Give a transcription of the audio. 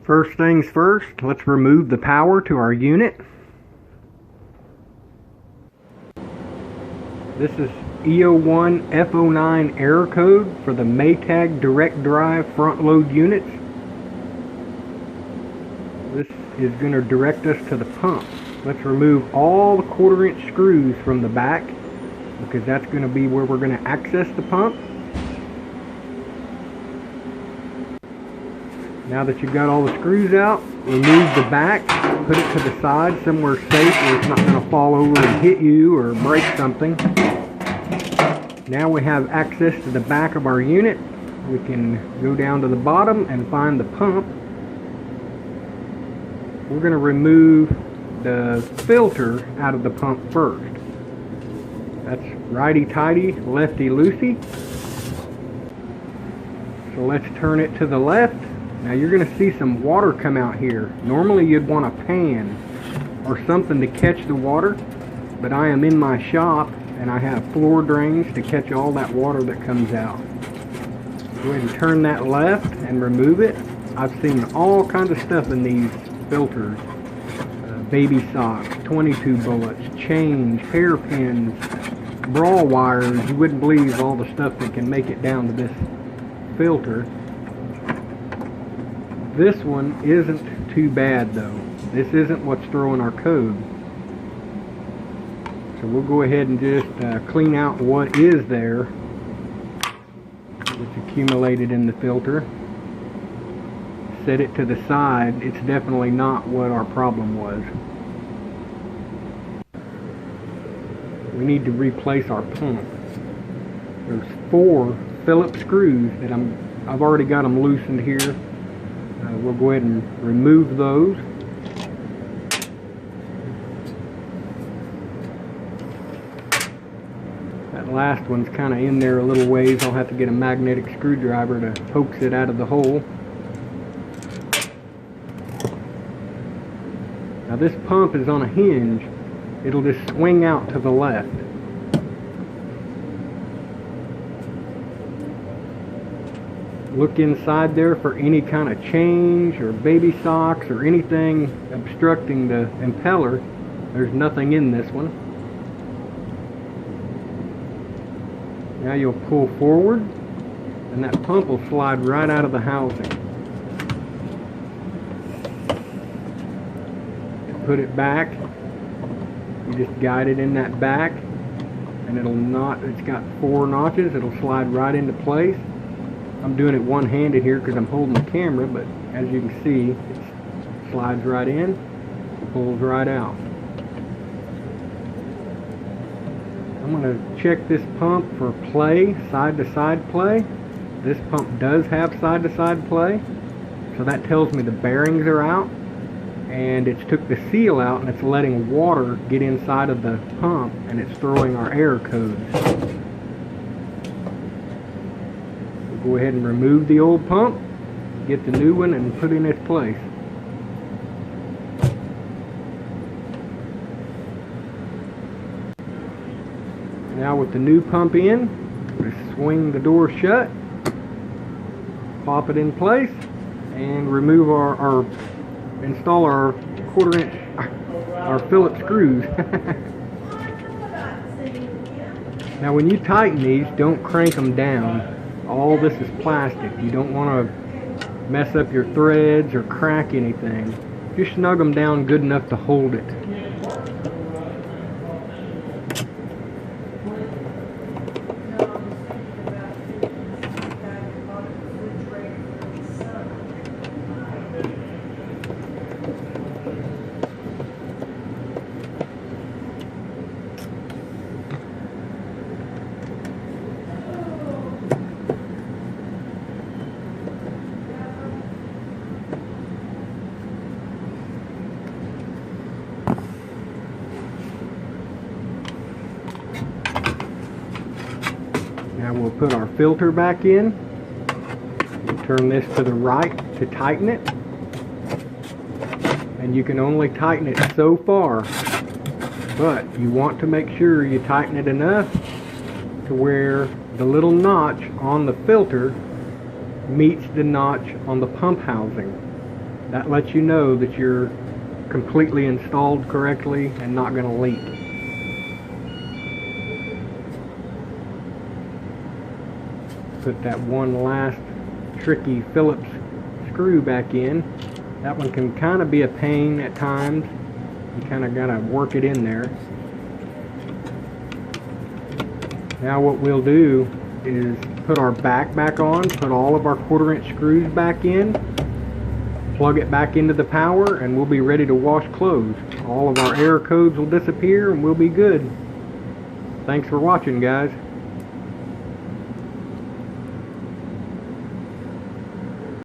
First things first, let's remove the power to our unit. This is E01 F09 error code for the Maytag direct drive front load units. This is going to direct us to the pump. Let's remove all the 1/4 inch screws from the back, because that's going to be where we're going to access the pump. Now that you've got all the screws out, remove the back, put it to the side somewhere safe where it's not going to fall over and hit you or break something. Now we have access to the back of our unit. We can go down to the bottom and find the pump. We're going to remove the filter out of the pump first. That's righty-tighty, lefty-loosey. So let's turn it to the left. Now you're going to see some water come out here. Normally you'd want a pan or something to catch the water, but I am in my shop and I have floor drains to catch all that water that comes out. Go ahead and turn that left and remove it. I've seen all kinds of stuff in these filters. Baby socks, 22 bullets, chains, hairpins, brawl wires. You wouldn't believe all the stuff that can make it down to this filter. This one isn't too bad though. This isn't what's throwing our code. So we'll go ahead and just clean out what is there that's accumulated in the filter. Set it to the side. It's definitely not what our problem was. We need to replace our pump. There's 4 Phillips screws that I've already got them loosened here. We'll go ahead and remove those. That last one's kind of in there a little ways. I'll have to get a magnetic screwdriver to coax it out of the hole. Now this pump is on a hinge. It'll just swing out to the left. Look inside there for any kind of change or baby socks or anything obstructing the impeller. There's nothing in this one. Now you'll pull forward and that pump will slide right out of the housing. To put it back, you just guide it in that back and it's got 4 notches. It'll slide right into place. I'm doing it one-handed here because I'm holding the camera, but as you can see, it slides right in, pulls right out. I'm going to check this pump for play, side-to-side play. This pump does have side-to-side play, so that tells me the bearings are out, and it's took the seal out and it's letting water get inside of the pump, and it's throwing our error codes. Go ahead and remove the old pump, get the new one and put it in its place. Now with the new pump in, just swing the door shut, pop it in place, and remove install our 1/4 inch, our Phillips screws. Now when you tighten these, don't crank them down. All this is plastic. You don't want to mess up your threads or crack anything. Just snug them down good enough to hold it. Now we'll put our filter back in. Turn this to the right to tighten it. And you can only tighten it so far. But you want to make sure you tighten it enough to where the little notch on the filter meets the notch on the pump housing. That lets you know that you're completely installed correctly and not going to leak. Put that one last tricky Phillips screw back in. That one can kind of be a pain at times. You kind of got to work it in there. Now what we'll do is put our back on, put all of our 1/4" screws back in, plug it back into the power, and we'll be ready to wash clothes. All of our error codes will disappear and we'll be good. Thanks for watching, guys.